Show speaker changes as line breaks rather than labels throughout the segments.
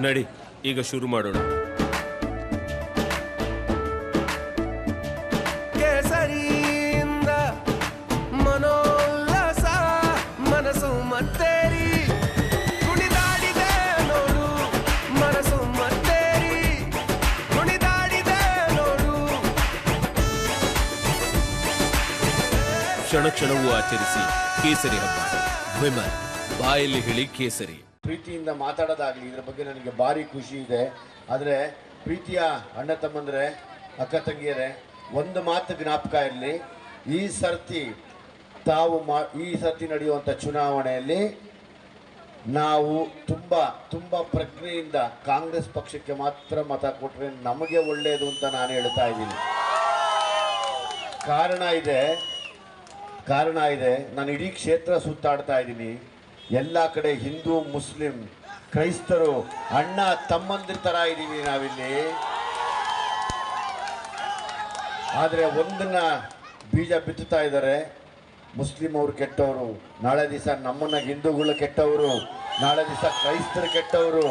ನಡಿ ಈಗ ಶುರು ಮಾಡೋಣ.
ಕೇಸರಿಯಿಂದ ಮನೋಲ್ಲಾಸ ಮನಸ್ಸು ಮತ್ತೇರಿ ಕುಣಿದಾಡಿದೆ ನೋಡು, ಮನಸ್ಸು ಮತ್ತೇರಿ ಕುಣಿದಾಡಿದೆ ನೋಡು.
ಕ್ಷಣ ಕ್ಷಣವೂ ಆಚರಿಸಿ ಕೇಸರಿ ಹಬ್ಬ. ವಿಮಲ್ ಬಾಯಲ್ಲಿ ಹೇಳಿ ಕೇಸರಿ.
ಪ್ರೀತಿಯಿಂದ ಮಾತಾಡೋದಾಗಲಿ ಇದ್ರ ಬಗ್ಗೆ ನನಗೆ ಭಾರಿ ಖುಷಿ ಇದೆ. ಆದರೆ ಪ್ರೀತಿಯ ಅಣ್ಣ ತಮ್ಮಂದರೆ, ಅಕ್ಕ ತಂಗಿಯರೇ, ಒಂದು ಮಾತು ಜ್ಞಾಪಕ ಇರಲಿ. ಈ ಸರ್ತಿ ನಡೆಯುವಂಥ ಚುನಾವಣೆಯಲ್ಲಿ ನಾವು ತುಂಬ ಪ್ರಜ್ಞೆಯಿಂದ ಕಾಂಗ್ರೆಸ್ ಪಕ್ಷಕ್ಕೆ ಮಾತ್ರ ಮತ ಕೊಟ್ಟರೆ ನಮಗೆ ಒಳ್ಳೆಯದು ಅಂತ ನಾನು ಹೇಳ್ತಾ ಇದ್ದೀನಿ. ಕಾರಣ ಇದೆ. ನಾನು ಇಡೀ ಕ್ಷೇತ್ರ ಸುತ್ತಾಡ್ತಾ ಇದ್ದೀನಿ. ಎಲ್ಲ ಕಡೆ ಹಿಂದೂ, ಮುಸ್ಲಿಂ, ಕ್ರೈಸ್ತರು ಅಣ್ಣ ತಮ್ಮಂದಿರ ಥರ ಇದ್ದೀವಿ ನಾವಿಲ್ಲಿ. ಆದರೆ ಒಂದನ್ನ ಬೀಜ ಬಿತ್ತುತ್ತಾ ಇದ್ದಾರೆ. ಮುಸ್ಲಿಂ ಅವರು ಕೆಟ್ಟವರು, ನಾಳೆ ದಿವಸ ನಮ್ಮನ್ನ ಹಿಂದೂಗಳು ಕೆಟ್ಟವರು, ನಾಳೆ ದಿವಸ ಕ್ರೈಸ್ತರು ಕೆಟ್ಟವರು.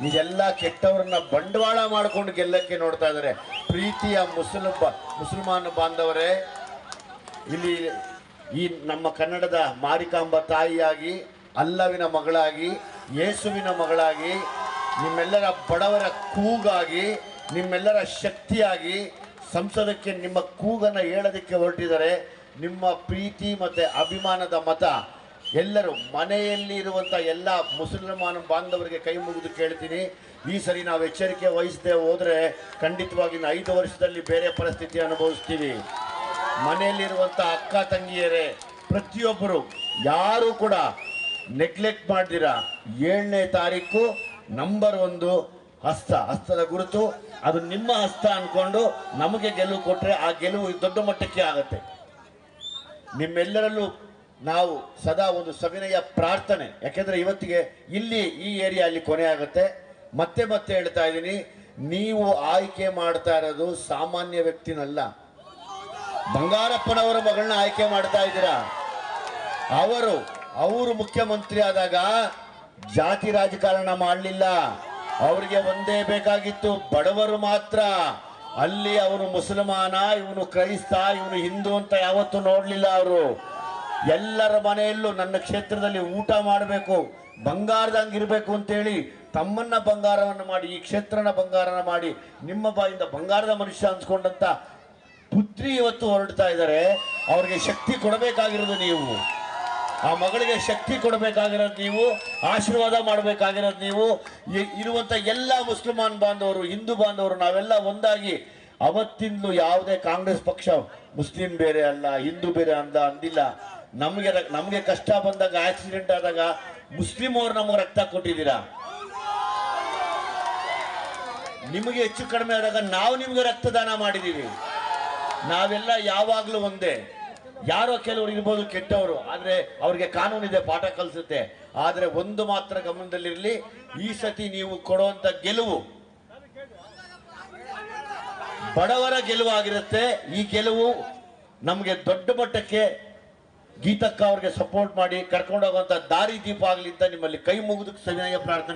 ಇದೆಲ್ಲ ಕೆಟ್ಟವ್ರನ್ನ ಬಂಡವಾಳ ಮಾಡಿಕೊಂಡು ಗೆಲ್ಲಕ್ಕೆ ನೋಡ್ತಾ ಇದ್ದಾರೆ. ಪ್ರೀತಿಯ ಮುಸಲ್ಮಾನ ಬಾಂಧವರೇ, ಇಲ್ಲಿ ಈ ನಮ್ಮ ಕನ್ನಡದ ಮಾರಿಕಾಂಬ ತಾಯಿಯಾಗಿ, ಅಲ್ಲವಿನ ಮಗಳಾಗಿ, ಯೇಸುವಿನ ಮಗಳಾಗಿ, ನಿಮ್ಮೆಲ್ಲರ ಬಡವರ ಕೂಗಾಗಿ, ನಿಮ್ಮೆಲ್ಲರ ಶಕ್ತಿಯಾಗಿ ಸಂಸದಕ್ಕೆ ನಿಮ್ಮ ಕೂಗನ್ನು ಹೇಳೋದಕ್ಕೆ ಹೊರಟಿದ್ದಾರೆ. ನಿಮ್ಮ ಪ್ರೀತಿ ಮತ್ತು ಅಭಿಮಾನದ ಮತ ಎಲ್ಲರೂ ಮನೆಯಲ್ಲಿ ಇರುವಂಥ ಎಲ್ಲ ಮುಸಲ್ಮಾನ ಬಾಂಧವರಿಗೆ ಕೈ ಮುಗಿದು ಕೇಳ್ತೀನಿ. ಈ ಸರಿ ನಾವು ಎಚ್ಚರಿಕೆ ವಹಿಸದೆ ಹೋದರೆ ಖಂಡಿತವಾಗಿ 5 ವರ್ಷದಲ್ಲಿ ಬೇರೆ ಪರಿಸ್ಥಿತಿ ಅನುಭವಿಸ್ತೀವಿ. ಮನೆಯಲ್ಲಿರುವಂಥ ಅಕ್ಕ ತಂಗಿಯರೇ, ಪ್ರತಿಯೊಬ್ಬರು ಯಾರೂ ಕೂಡ ನೆಗ್ಲೆಕ್ಟ್ ಮಾಡ್ದಿರ 7ನೇ ತಾರೀಕು ನಂಬರ್ 1 ಹಸ್ತದ ಗುರುತು, ಅದು ನಿಮ್ಮ ಹಸ್ತ ಅಂದ್ಕೊಂಡು ನಮಗೆ ಗೆಲುವು ಕೊಟ್ಟರೆ ಆ ಗೆಲುವು ದೊಡ್ಡ ಮಟ್ಟಕ್ಕೆ ಆಗುತ್ತೆ. ನಿಮ್ಮೆಲ್ಲರಲ್ಲೂ ನಾವು ಸದಾ ಒಂದು ಸವಿನಯ ಪ್ರಾರ್ಥನೆ, ಯಾಕೆಂದರೆ ಇವತ್ತಿಗೆ ಇಲ್ಲಿ ಈ ಏರಿಯಲ್ಲಿ ಕೊನೆ ಆಗುತ್ತೆ. ಮತ್ತೆ ಹೇಳ್ತಾ ಇದ್ದೀನಿ, ನೀವು ಆಯ್ಕೆ ಮಾಡ್ತಾ ಇರೋದು ಸಾಮಾನ್ಯ ವ್ಯಕ್ತಿನಲ್ಲ. ಬಂಗಾರಪ್ಪನವರ ಮಗಳನ್ನ ಆಯ್ಕೆ ಮಾಡ್ತಾ ಇದ್ದೀರಾ. ಅವರು ಮುಖ್ಯಮಂತ್ರಿ ಆದಾಗ ಜಾತಿ ರಾಜಕಾರಣ ಮಾಡಲಿಲ್ಲ. ಅವರಿಗೆ ಒಂದೇ ಬೇಕಾಗಿತ್ತು, ಬಡವರು ಮಾತ್ರ. ಅಲ್ಲಿ ಅವರು ಮುಸಲ್ಮಾನ, ಇವನು ಕ್ರೈಸ್ತ, ಇವನು ಹಿಂದೂ ಅಂತ ಯಾವತ್ತೂ ನೋಡಲಿಲ್ಲ. ಅವರು ಎಲ್ಲರ ಮನೆಯಲ್ಲೂ ನನ್ನ ಕ್ಷೇತ್ರದಲ್ಲಿ ಊಟ ಮಾಡಬೇಕು, ಬಂಗಾರದಂಗಿರ್ಬೇಕು ಅಂತೇಳಿ ತಮ್ಮನ್ನ ಬಂಗಾರವನ್ನು ಮಾಡಿ, ಈ ಕ್ಷೇತ್ರನ ಬಂಗಾರನ ಮಾಡಿ, ನಿಮ್ಮ ಬಾಯಿಂದ ಬಂಗಾರದ ಮನುಷ್ಯ ಅನ್ಸ್ಕೊಂಡಂತ ಪುತ್ರಿ ಇವತ್ತು ಹೊರಡ್ತಾ ಇದ್ದಾರೆ. ಅವ್ರಿಗೆ ಶಕ್ತಿ ಕೊಡಬೇಕಾಗಿರೋದು ನೀವು, ಆ ಮಗಳಿಗೆ ಶಕ್ತಿ ಕೊಡಬೇಕಾಗಿರೋದು ನೀವು, ಆಶೀರ್ವಾದ ಮಾಡಬೇಕಾಗಿರೋದು ನೀವು. ಇರುವಂಥ ಎಲ್ಲ ಮುಸಲ್ಮಾನ್ ಬಾಂಧವರು, ಹಿಂದೂ ಬಾಂಧವರು ನಾವೆಲ್ಲ ಒಂದಾಗಿ ಅವತ್ತಿಂದಲೂ ಯಾವುದೇ ಕಾಂಗ್ರೆಸ್ ಪಕ್ಷ ಮುಸ್ಲಿಂ ಬೇರೆ ಅಲ್ಲ, ಹಿಂದೂ ಬೇರೆ ಅಂದಿಲ್ಲ. ನಮಗೆ ಕಷ್ಟ ಬಂದಾಗ, ಆಕ್ಸಿಡೆಂಟ್ ಆದಾಗ ಮುಸ್ಲಿಂ ಅವರು ನಮಗೆ ರಕ್ತ ಕೊಟ್ಟಿದ್ದೀರಾ. ನಿಮಗೆ ಹೆಚ್ಚು ಕಡಿಮೆ ಆದಾಗ ನಾವು ನಿಮಗೆ ರಕ್ತದಾನ ಮಾಡಿದ್ದೀವಿ. ನಾವೆಲ್ಲ ಯಾವಾಗಲೂ ಒಂದೇ. ಯಾರೋ ಕೆಲವರು ಇರ್ಬೋದು ಕೆಟ್ಟವರು, ಆದರೆ ಅವ್ರಿಗೆ ಕಾನೂನಿದೆ, ಪಾಠ ಕಲಿಸುತ್ತೆ. ಆದರೆ ಒಂದು ಮಾತ್ರ ಗಮನದಲ್ಲಿರಲಿ, ಈ ಸತಿ ನೀವು ಕೊಡುವಂತ ಗೆಲುವು ಬಡವರ ಗೆಲುವು ಆಗಿರುತ್ತೆ. ಈ ಗೆಲುವು ನಮಗೆ ದೊಡ್ಡ ಮಟ್ಟಕ್ಕೆ ಗೀತಕ್ಕ ಅವ್ರಿಗೆ ಸಪೋರ್ಟ್ ಮಾಡಿ ಕರ್ಕೊಂಡು ಹೋಗುವಂತ ದಾರಿ ದೀಪ ಆಗಲಿ ಅಂತ ನಿಮ್ಮಲ್ಲಿ ಕೈ ಮುಗಿದು ಸವಿನಯ ಪ್ರಾರ್ಥನೆ